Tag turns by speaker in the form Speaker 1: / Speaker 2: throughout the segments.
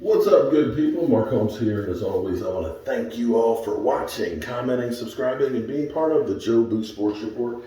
Speaker 1: What's up, good people? Mark Holmes here, and as always, I want to thank you all for watching, commenting, subscribing, and being part of the Joe Boo Sports Report.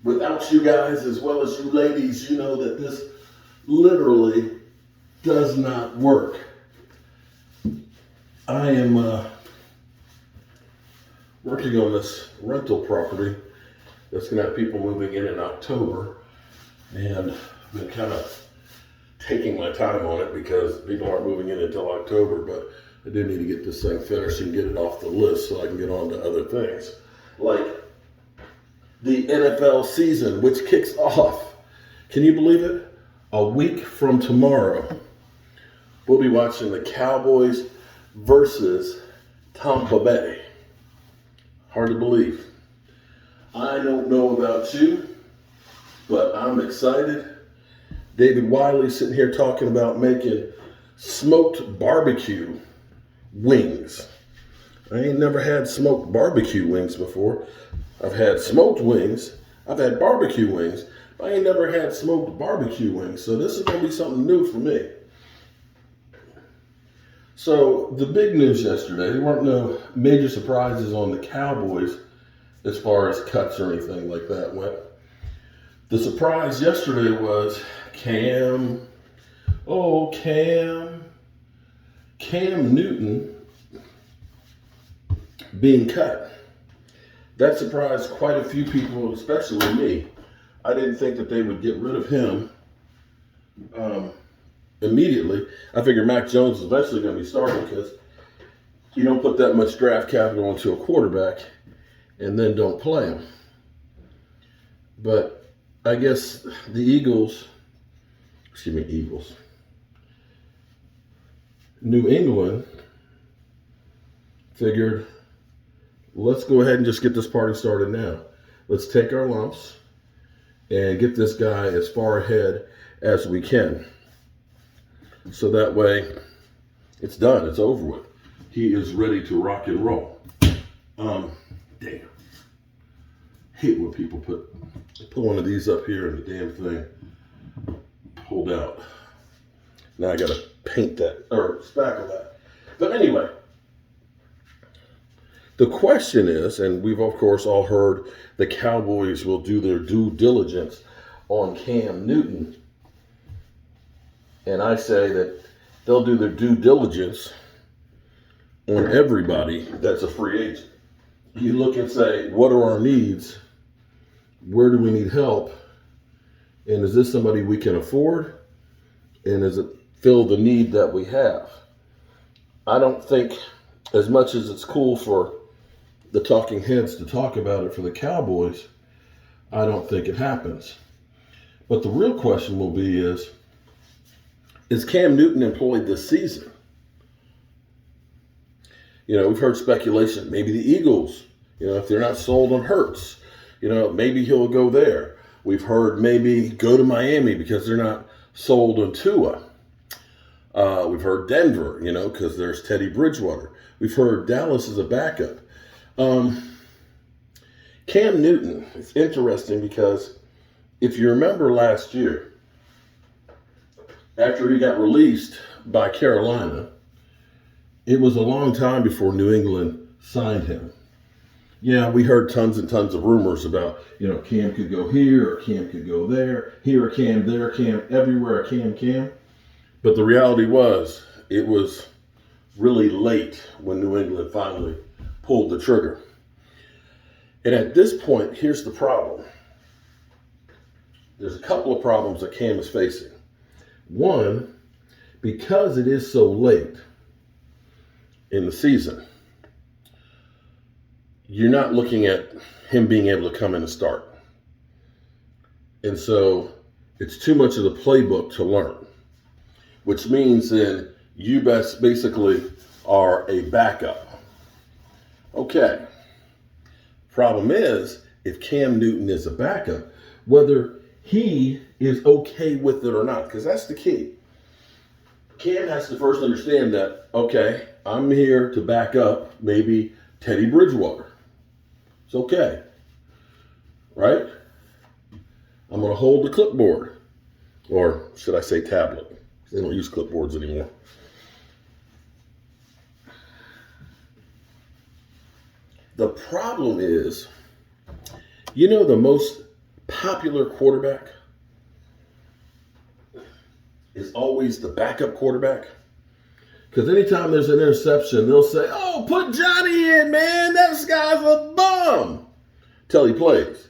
Speaker 1: Without you guys, as well as you ladies, you know that this literally does not work. I am working on this rental property that's going to have people moving in October, and I've been kind of taking my time on it because people aren't moving in until October, but I do need to get this thing finished and get it off the list so I can get on to other things. Like the NFL season, which kicks off, can you believe it? A week from tomorrow, we'll be watching the Cowboys versus Tampa Bay. Hard to believe. I don't know about you, but I'm excited. David Wiley sitting here talking about making smoked barbecue wings. I ain't never had smoked barbecue wings before. I've had smoked wings. I've had barbecue wings. But I ain't never had smoked barbecue wings. So this is going to be something new for me. So the big news yesterday, there weren't no major surprises on the Cowboys as far as cuts or anything like that went. The surprise yesterday was Cam Newton being cut. That surprised quite a few people, especially me. I didn't think that they would get rid of him immediately. I figured Mac Jones was eventually going to be starting because you don't put that much draft capital into a quarterback and then don't play him. But I guess the New England figured, let's go ahead and just get this party started now. Let's take our lumps and get this guy as far ahead as we can. So that way, it's done. It's over with. He is ready to rock and roll. Damn. Hate when people put one of these up here and the damn thing pulled out. Now I gotta paint that or spackle that. But anyway, the question is, and we've of course all heard the Cowboys will do their due diligence on Cam Newton. And I say that they'll do their due diligence on everybody that's a free agent. You look and say, what are our needs? Where do we need help? And is this somebody we can afford? And does it fill the need that we have? I don't think, as much as it's cool for the talking heads to talk about it for the Cowboys, I don't think it happens. But the real question will be is Cam Newton employed this season? You know, we've heard speculation, maybe the Eagles, if they're not sold on Hurts, maybe he'll go there. We've heard maybe go to Miami because they're not sold on Tua. We've heard Denver, because there's Teddy Bridgewater. We've heard Dallas is a backup. Cam Newton, it's interesting because if you remember last year, after he got released by Carolina, it was a long time before New England signed him. Yeah, we heard tons and tons of rumors about, Cam could go here or Cam could go there, here Cam, there Cam, everywhere Cam. But the reality was, it was really late when New England finally pulled the trigger. And at this point, here's the problem. There's a couple of problems that Cam is facing. One, because it is so late in the season, you're not looking at him being able to come in and start. And so it's too much of the playbook to learn, which means then you basically are a backup. Okay. Problem is, if Cam Newton is a backup, whether he is okay with it or not, because that's the key. Cam has to first understand that, okay, I'm here to back up maybe Teddy Bridgewater. It's okay, right? I'm going to hold the clipboard, or should I say tablet. They don't use clipboards anymore. The problem is, the most popular quarterback is always the backup quarterback. Because anytime there's an interception, they'll say, "Oh, put Johnny in, man. That guy's a bum," till he plays.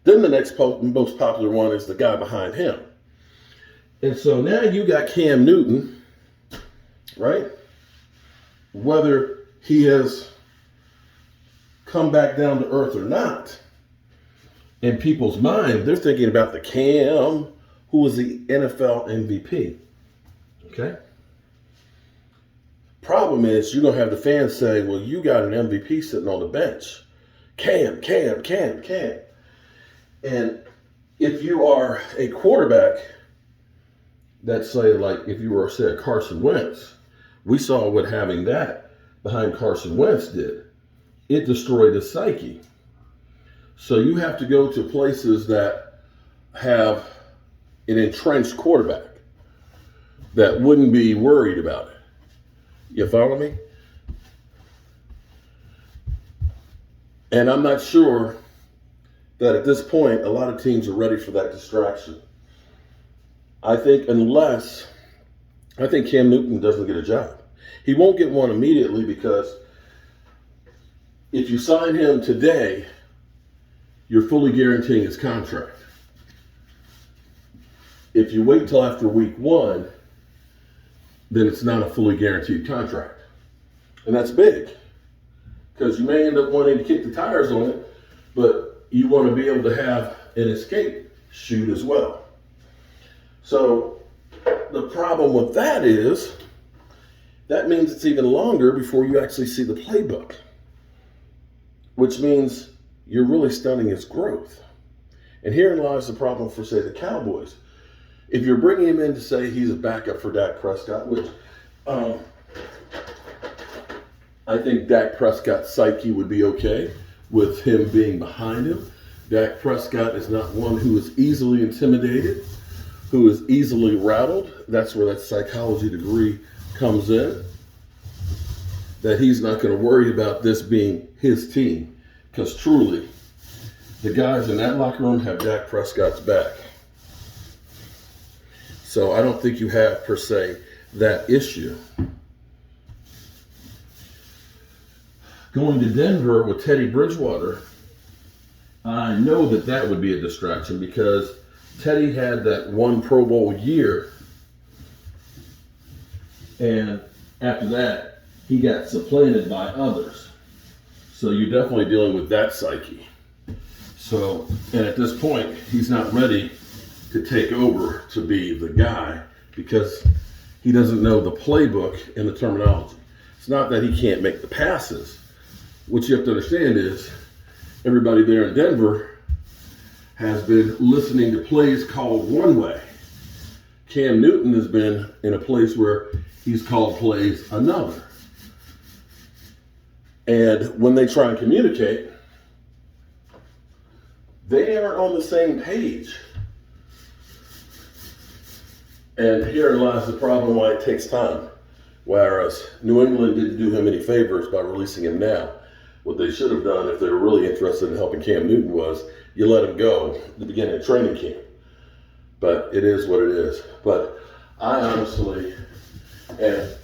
Speaker 1: Then the next most popular one is the guy behind him. And so now you got Cam Newton, right? Whether he has come back down to earth or not, in people's mind, they're thinking about the Cam who was the NFL MVP. Okay? Problem is, you're going to have the fans say, well, you got an MVP sitting on the bench. Cam. And if you are a quarterback, that's say, like, if you were, say, a Carson Wentz, we saw what having that behind Carson Wentz did. It destroyed his psyche. So you have to go to places that have an entrenched quarterback that wouldn't be worried about it. You follow me? And I'm not sure that at this point, a lot of teams are ready for that distraction. I think Cam Newton doesn't get a job. He won't get one immediately because if you sign him today, you're fully guaranteeing his contract. If you wait till after week 1, then it's not a fully guaranteed contract. And that's big because you may end up wanting to kick the tires on it, but you want to be able to have an escape chute as well. So the problem with that is that means it's even longer before you actually see the playbook, which means you're really stunning his growth. And herein lies the problem for, say, the Cowboys. If you're bringing him in to say he's a backup for Dak Prescott, which I think Dak Prescott's psyche would be okay with him being behind him. Dak Prescott is not one who is easily intimidated, who is easily rattled. That's where that psychology degree comes in. That he's not going to worry about this being his team. Because truly, the guys in that locker room have Dak Prescott's back. So I don't think you have, per se, that issue. Going to Denver with Teddy Bridgewater, I know that would be a distraction because Teddy had that one Pro Bowl year. And after that, he got supplanted by others. So you're definitely dealing with that psyche. So, and at this point, he's not ready to take over to be the guy because he doesn't know the playbook and the terminology. It's not that he can't make the passes. What you have to understand is everybody there in Denver has been listening to plays called one way. Cam Newton has been in a place where he's called plays another. And when they try and communicate, they aren't on the same page. And here lies the problem why it takes time. Whereas New England didn't do him any favors by releasing him now. What they should have done if they were really interested in helping Cam Newton was you let him go at the beginning of training camp. But it is what it is. But I honestly, and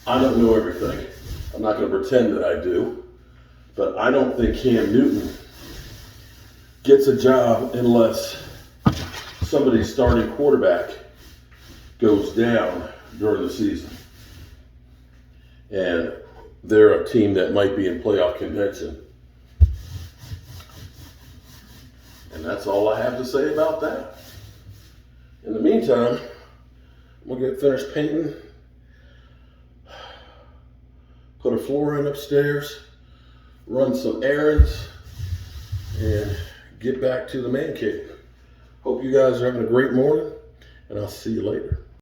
Speaker 1: I don't know everything. I'm not going to pretend that I do. But I don't think Cam Newton gets a job unless somebody's starting quarterback goes down during the season. And they're a team that might be in playoff contention. And that's all I have to say about that. In the meantime, I'm going to get finished painting, put a floor in upstairs, run some errands, and get back to the man cave. Hope you guys are having a great morning, and I'll see you later.